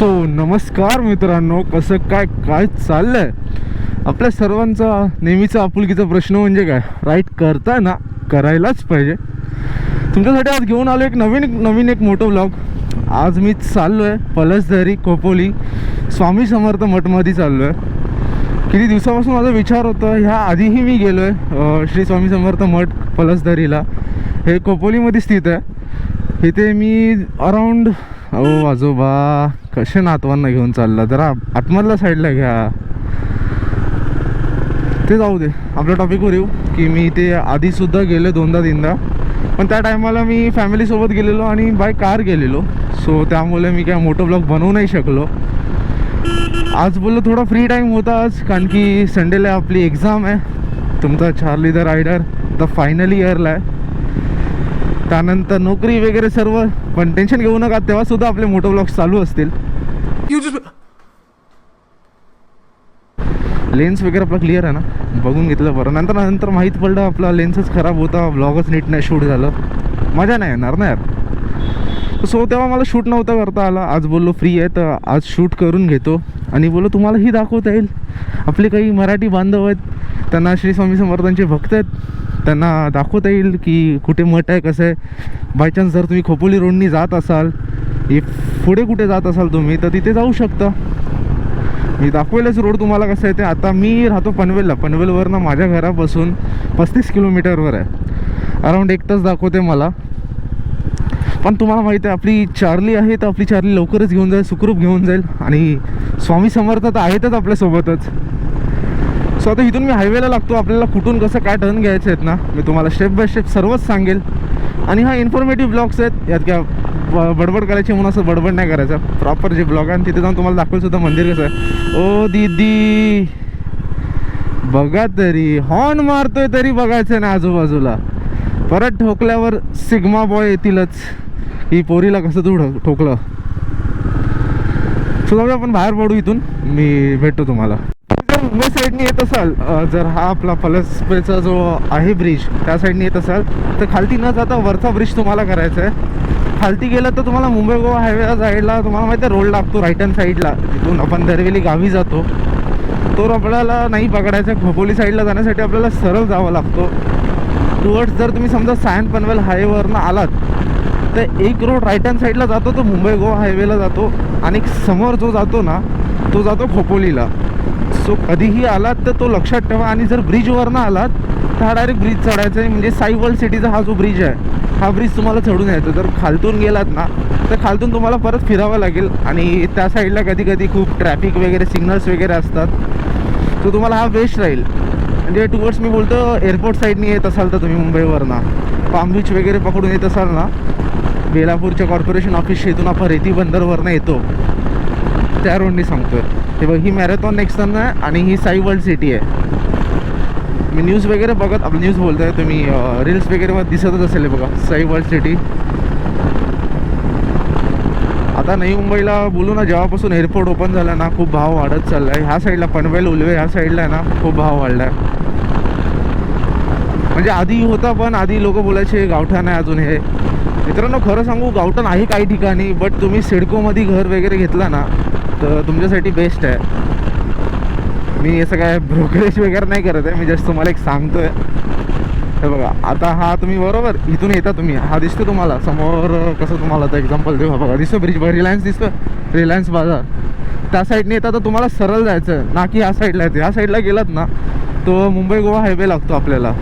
So नमस्कार मित्रांनो, कसं काय काय चाललंय आपल्या सर्वांचा नेहमीचा आपुलकीचा प्रश्न म्हणजे काय, राईट करताय ना, करायलाच पाहिजे. तुमच्यासाठी आज घेऊन आलो एक नवीन एक मोठं व्लॉग. आज मी चाललो आहे पलसदरी खोपोली स्वामी समर्थ मठमध्ये चाललो आहे. किती दिवसापासून माझा विचार होता, ह्या आधीही मी गेलो आहे श्री स्वामी समर्थ मठ पलसदरीला. हे खोपोलीमध्ये स्थित आहे. इथे मी अराऊंड आजोबा कसे नातवांना घेऊन चालला, जरा आतमधल्या साईडला घ्या. ते जाऊ दे, आपल्या टॉपिकवर येऊ की मी इथे आधीसुद्धा गेलो दोनदा तीनदा, पण त्या टायमाला मी फॅमिलीसोबत गेलेलो आणि बाय कार गेलेलो. सो त्यामुळे मी काय मोठं ब्लॉग बनवू नाही शकलो. आज बोललो थोडा फ्री टाईम होता आज, कारण की संडेला आपली एक्झाम आहे. तुमचा Charlie the rider the final इयरला आहे, त्यानंतर नोकरी वगैरे सर्व. पण टेन्शन घेऊ नका, तेव्हा सुद्धा आपले मोठे ब्लॉग्स चालू असतील. लेन्स वगैरे आपला क्लिअर आहे ना, बघून घेतलं बरं. नंतर माहीत पडलं आपला लेन्सच खराब होता, ब्लॉगच नीट नाही शूट झालं. मजा नाही येणार ना यार. सो तेव्हा मला शूट नव्हता करता आला. आज बोललो फ्री आहे तर आज शूट करून घेतो आणि बोललो तुम्हालाही दाखवता येईल. आपले काही मराठी बांधव आहेत, त्यांना श्री स्वामी समर्थांचे भक्त आहेत, त्यांना दाखवता येईल की कुठे मठ आहे, कसं आहे. बायचान्स जर तुम्ही खोपोली रोडनी जात असाल, पुढे कुठे जात असाल तुम्ही, तर तिथे जाऊ शकता. मी दाखवेलच रोड तुम्हाला कसं आहे ते. आता मी राहतो पनवेलला. पनवेलवरनं माझ्या घरापासून 35 किलोमीटरवर आहे. अराऊंड 1 तास दाखवते मला. पण तुम्हाला माहिती आहे आपली चार्ली आहे, तर आपली चार्ली लवकरच घेऊन जाईल, सुखरूप घेऊन जाईल. आणि स्वामी समर्थ तर आहेतच आपल्यासोबतच. सो आता इथून मी हायवेला लागतो. आपल्याला कुठून कसं काय टर्न घ्यायचे आहेत ना, मी तुम्हाला स्टेप बाय स्टेप सर्वच सांगेल. आणि हा इन्फॉर्मेटिव्ह ब्लॉग्स आहेत, यात काय बडबड करायची म्हणून असं बडबड नाही करायचं. प्रॉपर जे ब्लॉग आहे आणि तिथे जाऊन तुम्हाला दाखवेल सुद्धा मंदिर कसं आहे. ओ दीदी बघा, तरी हॉर्न मारतोय तरी बघायचं ना आजूबाजूला. परत ठोकल्यावर सिग्मा बॉय येतीलच, ही पोरीला कसं तू ठोकलं. सो जाऊया आपण बाहेर पडू इथून, मी भेटतो तुम्हाला. जर मुंबई साईडनी येत असाल, जर हा आपला पलसपेचा जो आहे ब्रिज, त्या साईडनी येत असाल तर खालती न जाता वरचा ब्रिज तुम्हाला करायचा आहे. खालती गेलं तर तुम्हाला मुंबई गोवा हायवेला जायला तुम्हाला माहिती आहे रोड लागतो राईट हँड साईडला, तिथून आपण दरवेली गावी जातो. तो आपल्याला नाही पकडायचा. खोपोली साईडला जाण्यासाठी आपल्याला सरळ जावं लागतो टुवर्ड्स. जर तुम्ही समजा सायन पनवेल हायवेवरनं आलात तर एक रोड राईट हँड साईडला जातो, तो मुंबई गोवा हायवेला जातो. आणि समोर जो जातो ना, तो जातो खोपोलीला. सो कधीही आलात तर तो लक्षात ठेवा. आणि जर ब्रिजवरनं आलात तर हा डायरेक्ट ब्रिज चढायचा आहे. म्हणजे साई वर्ल्ड सिटीचा हा जो ब्रिज आहे, हा ब्रिज तुम्हाला चढून यायचा. जर खालतून गेलात ना तर खालतून तुम्हाला परत फिरावं लागेल. आणि त्या साईडला कधी कधी खूप ट्रॅफिक वगैरे सिग्नल्स वगैरे असतात, तो तुम्हाला हा बेस्ट राहील. म्हणजे टुवर्ड्स मी बोलतो एअरपोर्ट साईडनी येत असाल तर तुम्ही मुंबईवरनं पाम बीच वगैरे पकडून येत असाल ना, बेलापूरच्या कॉर्पोरेशन ऑफिस इथून आपण रेती बंदरवरनं येतो त्या रोडनी सांगतोय. हे बघ, ही मॅरेथॉन नेक्स्ट आहे आणि ही साई वर्ल्ड सिटी आहे. मी न्यूज वगैरे बघत, आपलं न्यूज बोलतोय, तुम्ही रील्स वगैरे दिसतच असेल. बघा साई वर्ल्ड सिटी. आता नवी मुंबईला बोलू ना, जेव्हापासून एअरपोर्ट ओपन झाला ना, खूप भाव वाढत चालला आहे. ह्या साईडला पनवेल उल्वे ह्या साईडला आहे ना, खूप भाव वाढला आहे. म्हणजे आधी होता, पण आधी लोक बोलायचे गावठाण आहे अजून. हे मित्रांनो खरं सांगू, गावठाण आहे काही ठिकाणी, बट तुम्ही सिडकोमध्ये घर वगैरे घेतला ना तर तुमच्यासाठी बेस्ट आहे. मी असं काय ब्रोकरेज वगैरे नाही करत आहे, मी जस्ट तुम्हाला एक सांगतोय. हे बघा, आता हा तुम्ही बरोबर इथून येता, तुम्ही हा दिसतो तुम्हाला समोर, कसं तुम्हाला आता एक्झाम्पल देऊ. बघा दिसतो ब्रिज, रिलायन्स दिसतो, रिलायन्स बाजार. त्या साईडने येतात तर तुम्हाला सरळ जायचं ना, की ह्या साईडला येते. ह्या साईडला गेलात ना तो मुंबई गोवा हायवे लागतो आपल्याला.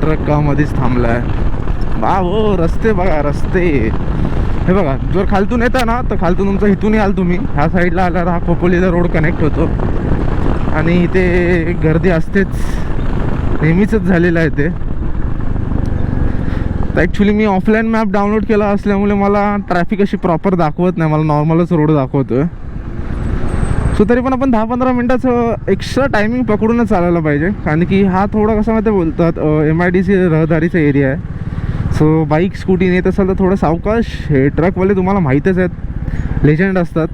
ट्रकामध्येच थांबलाय बा. हो रस्ते बघा, रस्ते हे बघा. जर खालतून येता ना तर खालतून तुमचं इथून याल तुम्ही, ह्या साईडला आल्यावर हा खोपोलीचा रोड कनेक्ट होतो. आणि इथे गर्दी असतेच, नेहमीच झालेलं आहे ते. तर ॲक्च्युली मी ऑफलाईन मॅप डाउनलोड केला असल्यामुळे मला ट्रॅफिक अशी प्रॉपर दाखवत नाही, मला नॉर्मलच रोड दाखवतोय. सो तरी पण आपण 10-15 मिनटाचं एक्स्ट्रा टायमिंग पकडूनच चालायला पाहिजे, कारण की हा थोडा कसं माहिती बोलतात MIDC रहदारीचा एरिया आहे. सो बाईक स्कूटी नेत असाल तर थोडं सावकाश. हे ट्रकवाले तुम्हाला माहीतच आहेत, लेजंड असतात.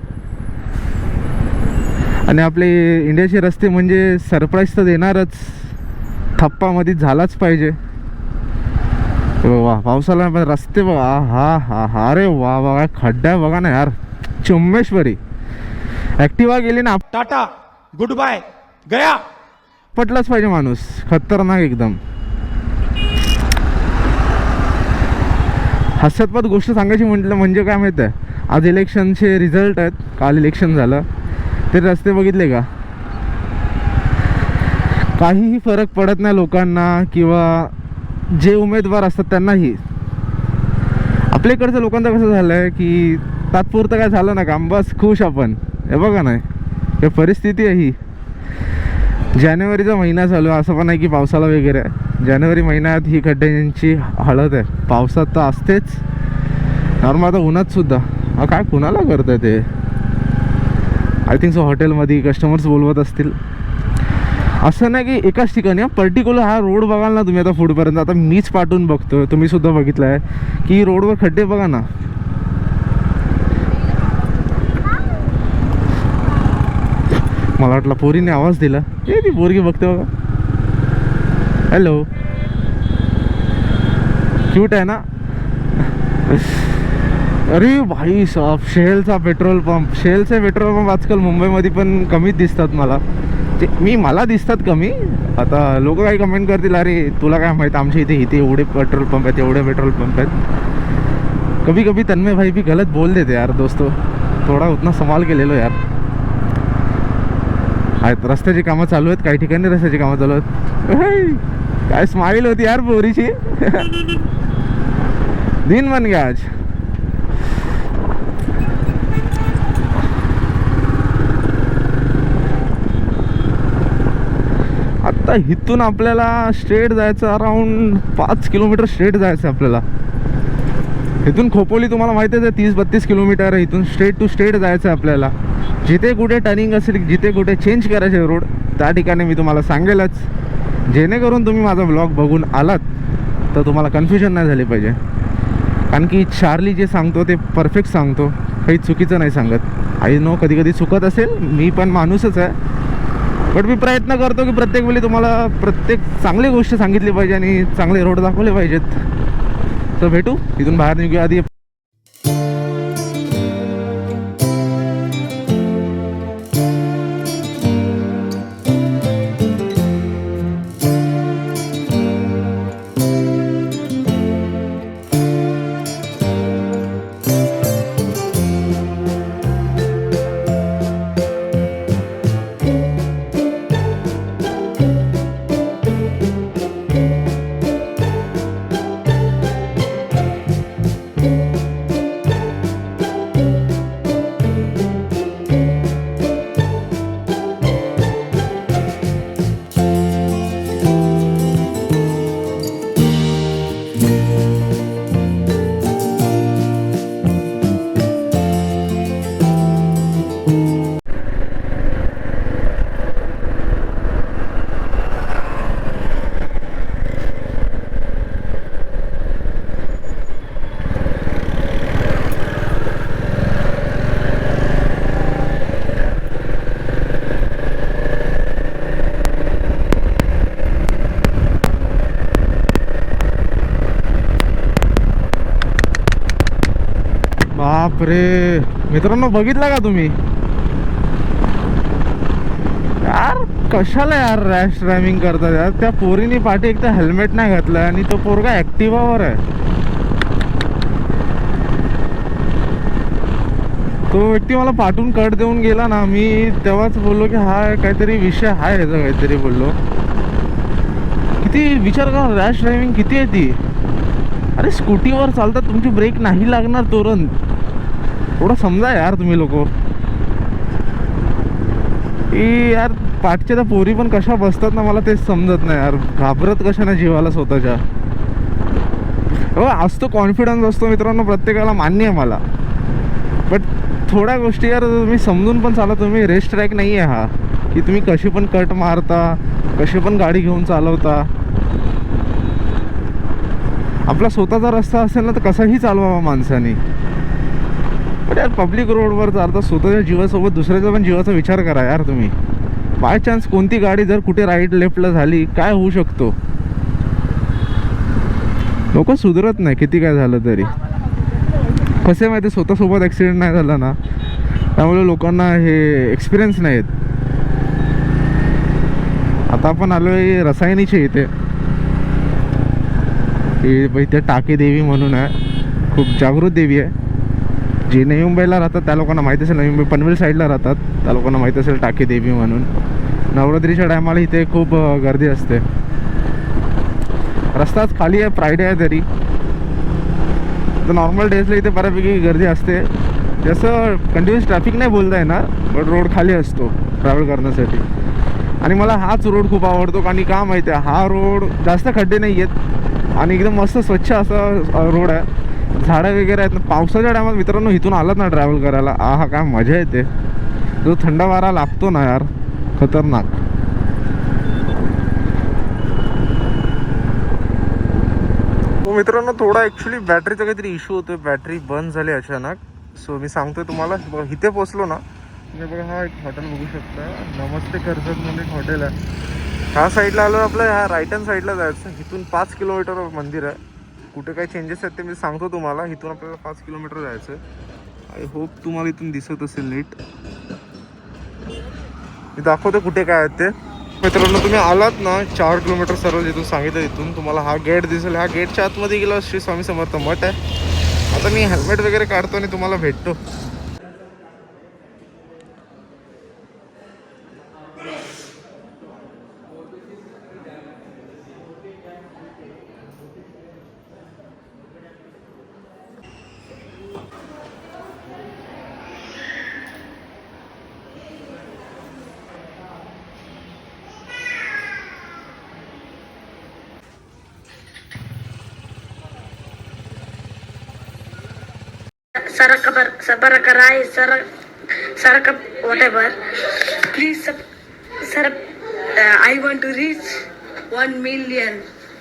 आणि आपले इंडियाचे रस्ते म्हणजे सरप्राईज तर देणारच, थप्पामध्ये झालाच पाहिजे. वा पावसाला पण रस्ते बघा, हा हा हा, अरे वा वा, खड्डा बघा ना यार, चुम्मेश्वरी. ॲक्टिवा गेली ना, टाटा गुड बाय गया. पटलाच पाहिजे माणूस, खतरनाक एकदम. हास्यास्पद गोष्ट सांगायची म्हटलं म्हणजे काय माहिती आहे, आज इलेक्शनचे रिझल्ट आहेत, काल इलेक्शन झालं, ते रस्ते बघितले का? काहीही फरक पडत नाही लोकांना, किंवा जे उमेदवार असतात त्यांनाही. आपल्या इकडचं लोकांचं कसं झालं आहे की तात्पुरतं काय झालं ना काम, बस खुश आपण. हे बघा नाही, हे परिस्थिती आहे ही. जानेवारीचा महिना चालू आहे, असं पण नाही की पावसाला वगैरे आहे. जानेवारी महिन्यात ही खड्ड्यांची हळद आहे. पावसात तर असतेच, नॉर्मल आता उन्हात सुद्धा. काय कुणाला करतं ते? आय थिंक सो हॉटेलमध्ये कस्टमर्स बोलवत असतील. असं नाही की एकाच ठिकाणी, पर्टिक्युलर हा रोड बघाल ना तुम्ही आता पुढपर्यंत, आता मीच पाठवून बघतो, तुम्ही सुद्धा बघितलं आहे की रोडवर खड्डे बघा ना. मला वाटलं पोरीने आवाज दिला, ए ती पोरगी बघते बघा. हॅलो, क्यूट आहे ना. अरे भाई साहब, शेलचा पेट्रोल पंप, शेलचे पेट्रोल पंप आजकाल मुंबईमध्ये पण कमीच दिसतात मला. मला दिसतात कमी. आता लोक काही कमेंट करतील, अरे तुला काय माहीत, आमच्या इथे इथे एवढे पेट्रोल पंप आहेत, एवढे पेट्रोल पंप आहेत. कभी कभी तन्मय भाई भी गलत बोल देते यार दोस्तों, थोडा उतना संभाल के ले लो यार. आहेत रस्त्याची कामं चालू आहेत, काही ठिकाणी रस्त्याची कामं चालू आहेत. काय स्माईल होती यार पोरीची. दिन बन गया आज. आता इथून आपल्याला स्ट्रेट जायचं, अराउंड 5 किलोमीटर स्ट्रेट जायचं आपल्याला. इथून खोपोली तुम्हाला माहितीच आहे 30-32 किलोमीटर आहे. इथून स्ट्रेट टू स्ट्रेट जायचं आहे आपल्याला. जिथे कुठे टर्निंग असेल, जिथे कुठे चेंज करायचे रोड, त्या ठिकाणी मी तुम्हाला सांगेलच, जेणेकरून तुम्ही माझा ब्लॉग बघून आलात तर तुम्हाला कन्फ्युजन नाही झाली पाहिजे. कारण की चार्ली जे सांगतो ते परफेक्ट सांगतो, काही चुकीचं नाही सांगत. आय नो कधी कधी चुकत असेल, मी पण माणूसच आहे, बट मी प्रयत्न करतो की प्रत्येक वेळी तुम्हाला प्रत्येक चांगली गोष्ट सांगितली पाहिजे आणि चांगले रोड दाखवले पाहिजेत. तर भेटू, इथून बाहेर निघूया. आधी बापरे मित्रांनो, बघितला का तुम्ही यार, कशाला यार रॅश ड्रायव्हिंग करतात यार. त्या पोरीने पाठी एक तर हेल्मेट नाही घातलं आणि तो पोरगा ॲक्टिवावर आहे. तो व्यक्ती मला पाठवून कट देऊन गेला ना, मी तेव्हाच बोललो की हा काहीतरी विषय आहे ह्याचा, काहीतरी बोललो. किती विचार करा, रॅश ड्रायव्हिंग किती आहे ती. अरे स्कूटीवर चालतात, तुमची ब्रेक नाही लागणार तुरंत, थोडं समजा यार तुम्ही लोक. यार पाठच्या त्या पोरी पण कशा बसतात ना, मला तेच समजत नाही यार. घाबरत कशा ना जीवाला स्वतःच्या. हो असतो, कॉन्फिडन्स असतो मित्रांनो प्रत्येकाला, मान्य आहे मला, बट थोड्या गोष्टी यार तुम्ही समजून पण चाला. तुम्ही रेस ट्रॅक नाही आहे हा की तुम्ही कशी पण कट मारता, कशी पण गाडी घेऊन चालवता. आपला स्वतःचा रस्ता असेल ना तर कसाही चालवावा माणसाने. पण यार पब्लिक रोडवर चालता स्वतःच्या जीवासोबत दुसऱ्याचा पण जीवाचा विचार करा यार तुम्ही. बाय चान्स कोणती गाडी जर कुठे राईट लेफ्टला झाली काय होऊ शकतो. लोक सुधरत नाही किती काय झालं तरी. कसं माहिती स्वतःसोबत ॲक्सिडेंट नाही झाला ना त्यामुळे लोकांना हे एक्सपिरियन्स नाही आहेत. आता आपण आलो आहे रसायनीचे इथे. इथे टाके देवी म्हणून आहे, खूप जागृत देवी आहे. जे नवी मुंबईला राहतात त्या लोकांना माहीत असेल, नवी मुंबई पनवेल साईडला राहतात त्या लोकांना माहीत असेल टाके देवी म्हणून. नवरात्रीच्या टायमाला इथे खूप गर्दी असते. रस्ताच खाली आहे, फ्रायडे आहे तरी. तर नॉर्मल डेजला इथे बऱ्यापैकी गर्दी असते. जसं कंटिन्युअस ट्रॅफिक नाही बोलता येणार, पण रोड खाली असतो ट्रॅव्हल करण्यासाठी. आणि मला हाच रोड खूप आवडतो, कारण का माहिती आहे हा रोड जास्त खड्डे नाही आहेत आणि एकदम मस्त स्वच्छ असा रोड आहे. झाडं वगैरे आहेत. पावसाच्या टायमात मित्रांनो इथून आलात ना ट्रॅव्हल करायला, हा काय मजा येते. जो थंड वारा लागतो ना यार, खतरनाक. हो मित्रांनो, थोडा ॲक्च्युली बॅटरीचा काहीतरी इश्यू होतो. बॅटरी बंद झाली अचानक. सो मी सांगतोय तुम्हाला. बघा इथे पोचलो ना, म्हणजे बघा हा एक हॉटेल बघू शकता. नमस्ते कर्जत म्हणून एक हॉटेल आहे. ह्या साईडला आलो आपलं, ह्या राईट हँड साईडला जायचं. इथून 5 किलोमीटर मंदिर आहे. कुठे काही चेंजेस आहेत ते मी सांगतो तुम्हाला. इथून आपल्याला 5 किलोमीटर जायचं आहे. आय होप तुम्हाला इथून दिसत असेल नीट. मी दाखवतो कुठे काय आहेत ते. मित्रांनो तुम्ही आलात ना 4 किलोमीटर सरळ जिथून सांगितलं तिथून तुम्हाला हा गेट दिसेल. ह्या गेटच्या आतमध्ये गेला श्री स्वामी समर्थ मठ आहे. आता मी हेल्मेट वगैरे काढतो आणि तुम्हाला भेटतो. Sarakarai, Sarakap, whatever. Please, sir, I want to reach 1 million.